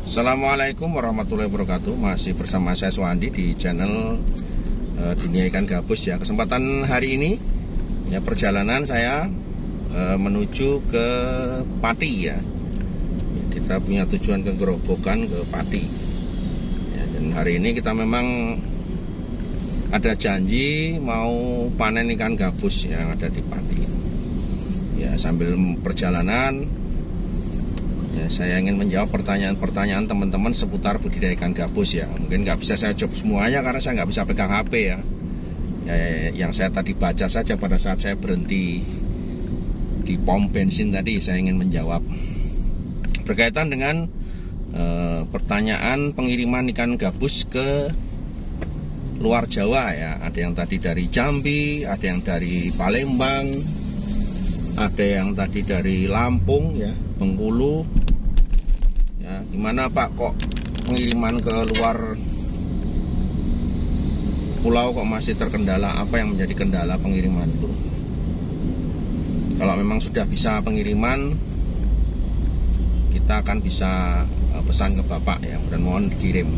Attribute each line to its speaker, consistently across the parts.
Speaker 1: Assalamualaikum warahmatullahi wabarakatuh. Masih bersama saya Suwandi di channel Dunia Ikan Gabus ya. Kesempatan hari ini ya, perjalanan saya menuju ke Pati ya. Kita punya tujuan ke Gerobokan, ke Pati ya, dan hari ini kita memang ada janji mau panen ikan gabus yang ada di Pati ya. Sambil perjalanan ya, saya ingin menjawab pertanyaan-pertanyaan teman-teman seputar budidaya ikan gabus ya. Mungkin nggak bisa saya jawab semuanya karena saya nggak bisa pegang HP ya. Yang saya tadi baca saja pada saat saya berhenti di pom bensin tadi, saya ingin menjawab berkaitan dengan pertanyaan pengiriman ikan gabus ke luar Jawa ya. Ada yang tadi dari Jambi, ada yang dari Palembang, ada yang tadi dari Lampung ya, Bengkulu ya. Gimana Pak, kok pengiriman ke luar pulau kok masih terkendala? Apa yang menjadi kendala pengiriman itu? Kalau memang sudah bisa pengiriman, kita akan bisa pesan ke Bapak ya, dan mohon dikirim.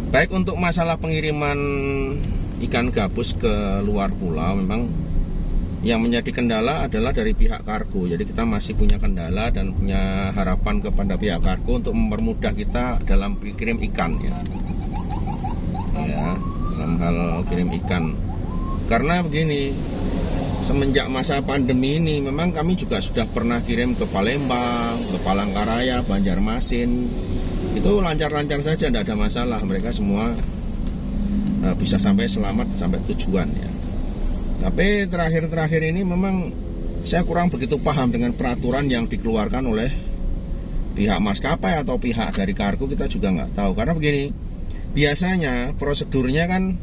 Speaker 1: Baik, untuk masalah pengiriman ikan gabus ke luar pulau, memang yang menjadi kendala adalah dari pihak kargo. Jadi kita masih punya kendala dan punya harapan kepada pihak kargo untuk mempermudah kita dalam kirim ikan ya. Ya, dalam hal kirim ikan. Karena begini, semenjak masa pandemi ini memang kami juga sudah pernah kirim ke Palembang, ke Palangkaraya, Banjarmasin. Itu lancar-lancar saja, tidak ada masalah. Mereka semua bisa sampai selamat sampai tujuan ya. Tapi terakhir-terakhir ini memang saya kurang begitu paham dengan peraturan yang dikeluarkan oleh pihak maskapai atau pihak dari kargo. Kita juga nggak tahu. Karena begini, biasanya prosedurnya kan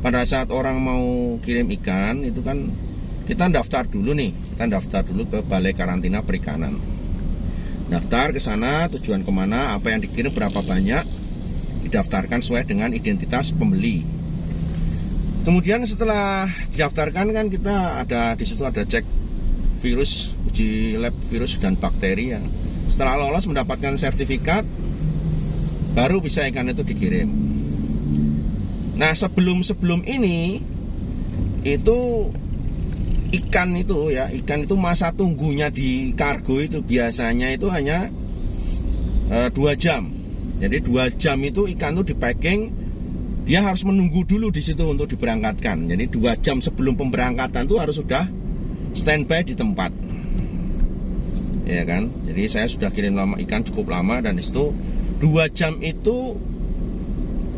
Speaker 1: pada saat orang mau kirim ikan itu kan kita daftar dulu nih. Kita daftar dulu ke Balai Karantina Perikanan. Daftar ke sana, tujuan kemana, apa yang dikirim, berapa banyak, didaftarkan sesuai dengan identitas pembeli. Kemudian setelah didaftarkan kan kita ada di situ ada cek virus, uji lab virus dan bakteri ya. Setelah lolos mendapatkan sertifikat, baru bisa ikan itu dikirim. Nah, sebelum ini itu ikan itu masa tunggunya di kargo itu biasanya itu hanya 2 jam. Jadi 2 jam itu ikan itu di packing. Dia harus menunggu dulu di situ untuk diberangkatkan. Jadi 2 jam sebelum pemberangkatan itu harus sudah standby di tempat. Ya kan? Jadi saya sudah kirim ikan cukup lama, dan di situ 2 jam itu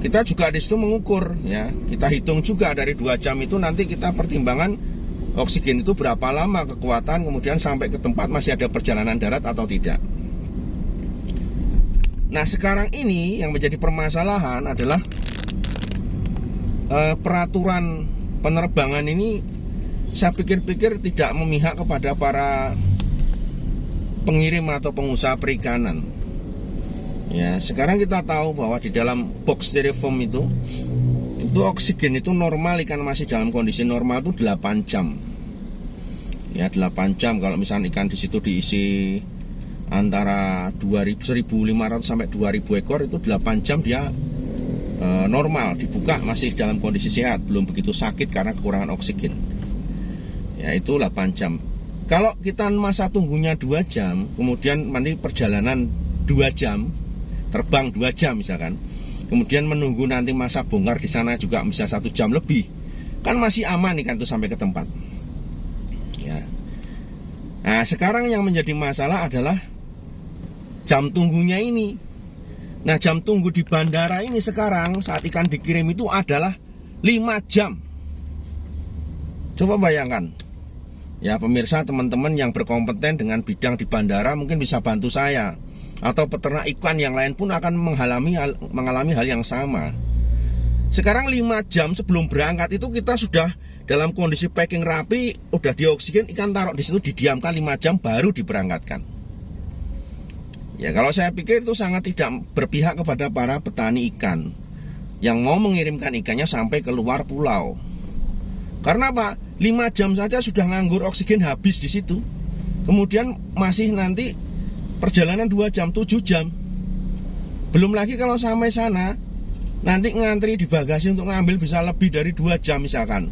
Speaker 1: kita juga di situ mengukur ya. Kita hitung juga dari 2 jam itu nanti kita pertimbangan oksigen itu berapa lama kekuatan, kemudian sampai ke tempat masih ada perjalanan darat atau tidak. Nah, sekarang ini yang menjadi permasalahan adalah peraturan penerbangan ini saya pikir-pikir tidak memihak kepada para pengirim atau pengusaha perikanan. Ya, sekarang kita tahu bahwa di dalam box styrofoam itu oksigen itu normal, ikan masih dalam kondisi normal itu 8 jam. Ya, 8 jam. Kalau misalnya ikan di situ diisi antara 1.500 sampai 2.000 ekor, itu 8 jam dia normal, dibuka masih dalam kondisi sehat, belum begitu sakit karena kekurangan oksigen. Ya, itu 8 jam. Kalau kita masa tunggunya 2 jam, kemudian nanti perjalanan 2 jam, terbang 2 jam misalkan, kemudian menunggu nanti masa bongkar di sana juga bisa 1 jam lebih, kan masih aman ikan itu sampai ke tempat. Ya. Nah, sekarang yang menjadi masalah adalah jam tunggunya ini. Nah, jam tunggu di bandara ini sekarang saat ikan dikirim itu adalah 5 jam. Coba bayangkan. Ya, pemirsa, teman-teman yang berkompeten dengan bidang di bandara mungkin bisa bantu saya. Atau peternak ikan yang lain pun akan mengalami hal yang sama. Sekarang 5 jam sebelum berangkat itu kita sudah dalam kondisi packing rapi, udah dioksigen, ikan taruh di situ didiamkan 5 jam baru diberangkatkan. Ya, kalau saya pikir itu sangat tidak berpihak kepada para petani ikan yang mau mengirimkan ikannya sampai ke luar pulau. Karena apa? 5 jam saja sudah nganggur oksigen habis di situ. Kemudian masih nanti perjalanan 2 jam, 7 jam. Belum lagi kalau sampai sana nanti ngantri di bagasi untuk ngambil bisa lebih dari 2 jam misalkan.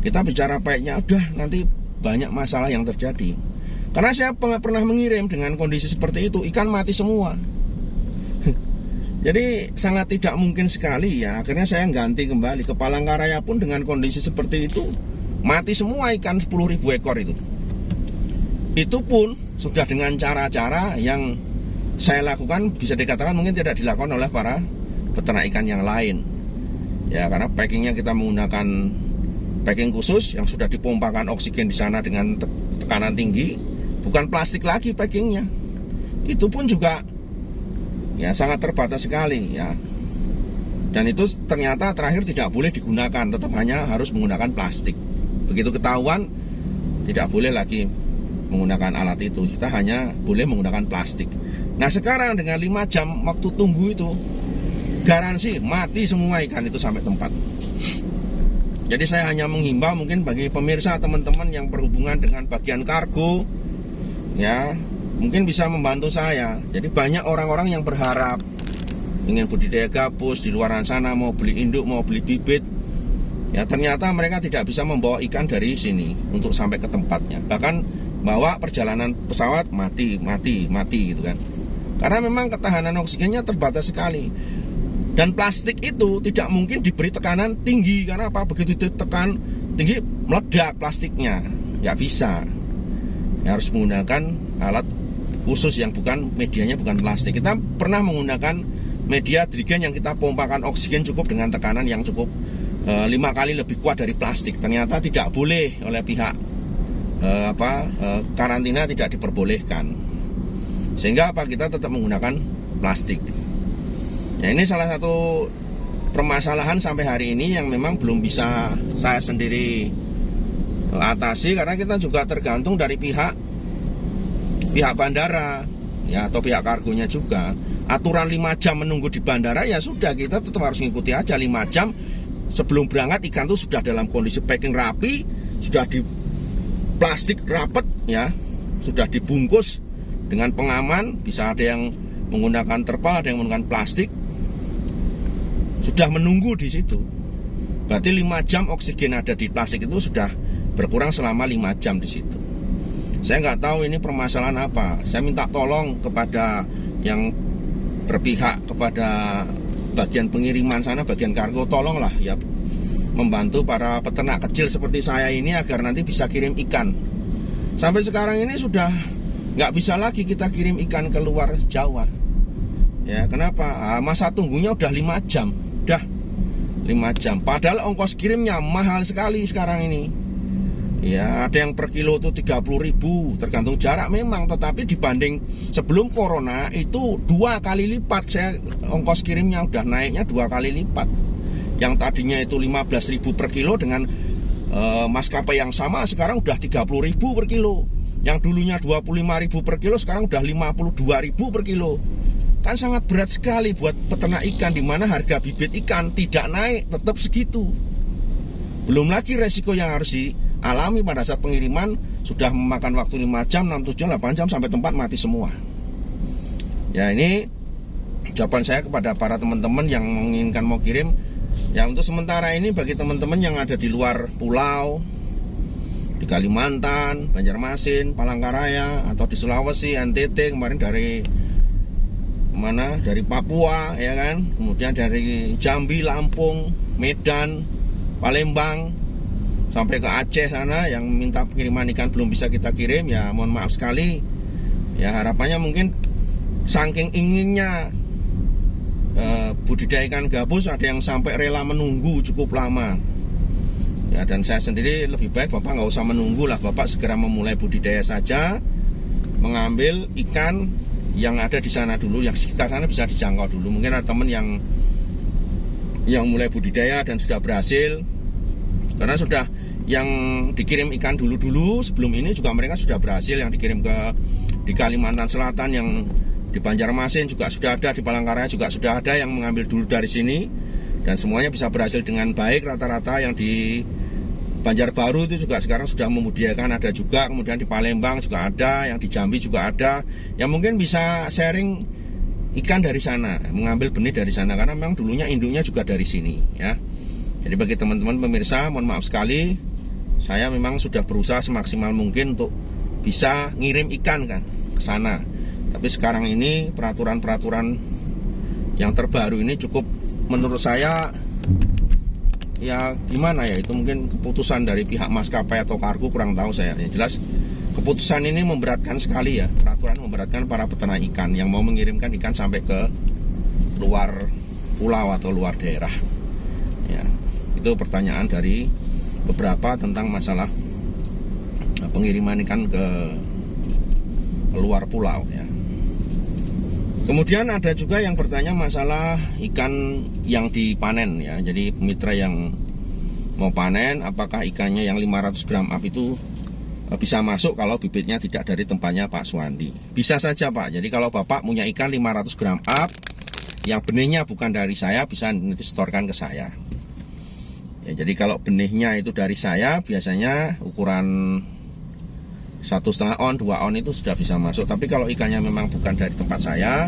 Speaker 1: Kita bicara baiknya, udah nanti banyak masalah yang terjadi. Karena saya pernah mengirim dengan kondisi seperti itu, ikan mati semua. Jadi sangat tidak mungkin sekali ya. Akhirnya saya ganti kembali ke Palangkaraya pun dengan kondisi seperti itu, mati semua ikan 10.000 ekor itu. Itu pun sudah dengan cara-cara yang saya lakukan, bisa dikatakan mungkin tidak dilakukan oleh para peternak ikan yang lain. Ya, karena packingnya kita menggunakan packing khusus yang sudah dipompakan oksigen di sana dengan tekanan tinggi, bukan plastik lagi packingnya. Itu pun juga ya sangat terbatas sekali ya. Dan itu ternyata terakhir tidak boleh digunakan, tetap hanya harus menggunakan plastik. Begitu ketahuan tidak boleh lagi menggunakan alat itu, kita hanya boleh menggunakan plastik. Nah sekarang dengan 5 jam waktu tunggu itu, garansi mati semua ikan itu sampai tempat. Jadi saya hanya menghimbau mungkin bagi pemirsa, teman-teman yang berhubungan dengan bagian kargo, ya mungkin bisa membantu saya. Jadi banyak orang-orang yang berharap ingin budidaya gabus di luar sana, mau beli induk, mau beli bibit. Ya ternyata mereka tidak bisa membawa ikan dari sini untuk sampai ke tempatnya. Bahkan bawa perjalanan pesawat mati gitu kan. Karena memang ketahanan oksigennya terbatas sekali. Dan plastik itu tidak mungkin diberi tekanan tinggi. Karena apa? Begitu ditekan tinggi meledak plastiknya. Nggak bisa. Ya, harus menggunakan alat khusus yang bukan, medianya bukan plastik. Kita pernah menggunakan media drigen yang kita pompakan oksigen cukup dengan tekanan yang cukup 5 kali lebih kuat dari plastik. Ternyata tidak boleh oleh pihak karantina, tidak diperbolehkan. Sehingga kita tetap menggunakan plastik. Ya, ini salah satu permasalahan sampai hari ini yang memang belum bisa saya sendiri atasi, karena kita juga tergantung dari pihak bandara ya, atau pihak kargonya juga. Aturan 5 jam menunggu di bandara, ya sudah, kita tetap harus mengikuti aja. 5 jam sebelum berangkat ikan itu sudah dalam kondisi packing rapi, sudah di plastik rapet ya, sudah dibungkus dengan pengaman. Bisa ada yang menggunakan terpal, ada yang menggunakan plastik. Sudah menunggu di situ. Berarti 5 jam oksigen ada di plastik itu sudah berkurang selama 5 jam di situ. Saya nggak tahu ini permasalahan apa. Saya minta tolong kepada yang berpihak kepada bagian pengiriman sana, bagian kargo, tolonglah ya membantu para peternak kecil seperti saya ini agar nanti bisa kirim ikan. Sampai sekarang ini sudah nggak bisa lagi kita kirim ikan ke luar Jawa. Ya, kenapa? Masa tunggunya udah 5 jam. Udah 5 jam. Padahal ongkos kirimnya mahal sekali sekarang ini. Ya, ada yang per kilo itu 30.000, tergantung jarak memang. Tetapi dibanding sebelum corona itu 2 kali lipat. Saya ongkos kirimnya udah naiknya 2 kali lipat. Yang tadinya itu 15.000 per kilo dengan maskapai yang sama sekarang udah 30.000 per kilo. Yang dulunya 25.000 per kilo sekarang udah 52.000 per kilo. Kan sangat berat sekali buat peternak ikan, di mana harga bibit ikan tidak naik, tetap segitu. Belum lagi resiko yang harus dialami pada saat pengiriman, sudah memakan waktu 5 jam, 6, 7, 8 jam sampai tempat mati semua. Ya, ini jawaban saya kepada para teman-teman yang menginginkan mau kirim. Ya, untuk sementara ini bagi teman-teman yang ada di luar pulau, di Kalimantan, Banjarmasin, Palangkaraya, atau di Sulawesi, NTT, kemarin dari mana? Dari Papua, ya kan? Kemudian dari Jambi, Lampung, Medan, Palembang, sampai ke Aceh sana yang minta pengiriman ikan belum bisa kita kirim, ya mohon maaf sekali. Ya, harapannya mungkin saking inginnya budidaya ikan gabus, ada yang sampai rela menunggu cukup lama. Ya, dan saya sendiri lebih baik Bapak nggak usah menunggu lah, Bapak segera memulai budidaya saja, mengambil ikan yang ada di sana dulu, yang sekitar sana bisa dijangkau dulu. Mungkin ada teman yang mulai budidaya dan sudah berhasil, karena sudah yang dikirim ikan dulu sebelum ini juga mereka sudah berhasil. Yang dikirim di Kalimantan Selatan, yang di Banjarmasin juga sudah ada, di Palangkaraya juga sudah ada yang mengambil dulu dari sini, dan semuanya bisa berhasil dengan baik. Rata-rata yang Banjarbaru itu juga sekarang sudah membudidayakan, ada juga, kemudian di Palembang juga ada, yang di Jambi juga ada, yang mungkin bisa sharing ikan dari sana, mengambil benih dari sana, karena memang dulunya induknya juga dari sini ya. Jadi bagi teman-teman pemirsa, mohon maaf sekali, saya memang sudah berusaha semaksimal mungkin untuk bisa ngirim ikan kan ke sana. Tapi sekarang ini peraturan-peraturan yang terbaru ini cukup, menurut saya ya gimana ya, itu mungkin keputusan dari pihak maskapai atau kargo, kurang tahu saya. Yang jelas keputusan ini memberatkan sekali ya, peraturan memberatkan para peternak ikan yang mau mengirimkan ikan sampai ke luar pulau atau luar daerah. Ya, itu pertanyaan dari beberapa tentang masalah pengiriman ikan ke luar pulau ya. Kemudian ada juga yang bertanya masalah ikan yang dipanen ya. Jadi mitra yang mau panen, apakah ikannya yang 500 gram up itu bisa masuk kalau bibitnya tidak dari tempatnya Pak Suwandi? Bisa saja Pak. Jadi kalau Bapak punya ikan 500 gram up yang benihnya bukan dari saya, bisa nanti setorkan ke saya ya. Jadi kalau benihnya itu dari saya, biasanya ukuran 1,5 on, 2 on itu sudah bisa masuk. Tapi kalau ikannya memang bukan dari tempat saya,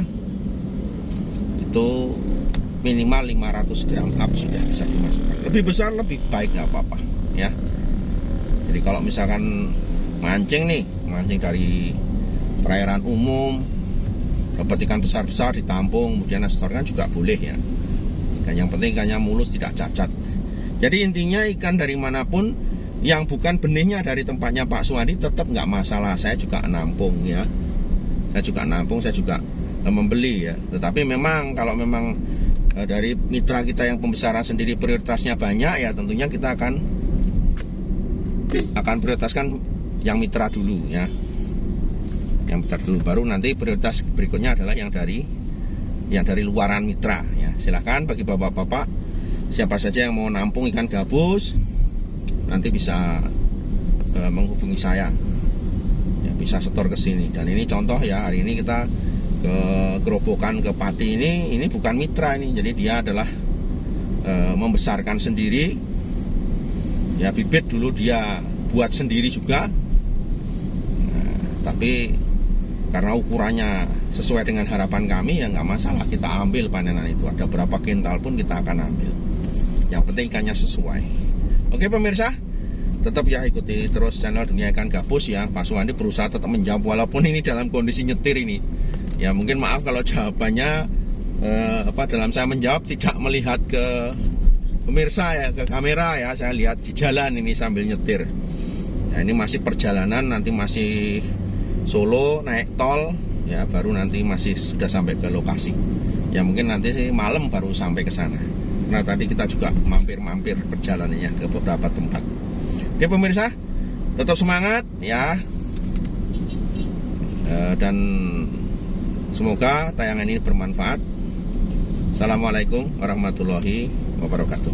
Speaker 1: itu minimal 500 gram up sudah bisa dimasukkan. Lebih besar lebih baik, nggak apa-apa ya. Jadi kalau misalkan mancing nih, mancing dari perairan umum, dapat ikan besar-besar ditampung, kemudian setorkan juga boleh ya. Yang penting ikannya mulus, tidak cacat. Jadi intinya ikan dari manapun yang bukan benihnya dari tempatnya Pak Suwandi tetap nggak masalah. Saya juga nampung ya, saya juga nampung, saya juga membeli ya. Tetapi memang kalau memang dari mitra kita yang pembesaran sendiri prioritasnya banyak ya, tentunya kita akan prioritaskan yang mitra dulu ya, yang mitra dulu, baru nanti prioritas berikutnya adalah yang dari luaran mitra ya. Silahkan bagi bapak-bapak, siapa saja yang mau nampung ikan gabus, nanti bisa menghubungi saya ya, bisa setor ke sini. Dan ini contoh ya, hari ini kita ke Gerobokan, ke Pati, ini bukan mitra ini. Jadi dia adalah membesarkan sendiri ya, bibit dulu dia buat sendiri juga. Nah, tapi karena ukurannya sesuai dengan harapan kami ya nggak masalah, kita ambil panenan itu. Ada berapa kintal pun kita akan ambil, yang penting ikannya sesuai. Oke pemirsa, tetap ya ikuti terus channel Dunia Ikan Gabus ya. Pak Suwandi berusaha tetap menjawab walaupun ini dalam kondisi nyetir ini. Ya mungkin maaf kalau jawabannya dalam saya menjawab tidak melihat ke pemirsa ya, ke kamera ya. Saya lihat di jalan ini sambil nyetir. Ya ini masih perjalanan, nanti masih Solo naik tol ya, baru nanti masih sudah sampai ke lokasi. Ya mungkin nanti sih malam baru sampai ke sana. Nah tadi kita juga mampir-mampir perjalanannya ke beberapa tempat. Oke pemirsa, tetap semangat ya, dan semoga tayangan ini bermanfaat. Assalamualaikum warahmatullahi wabarakatuh.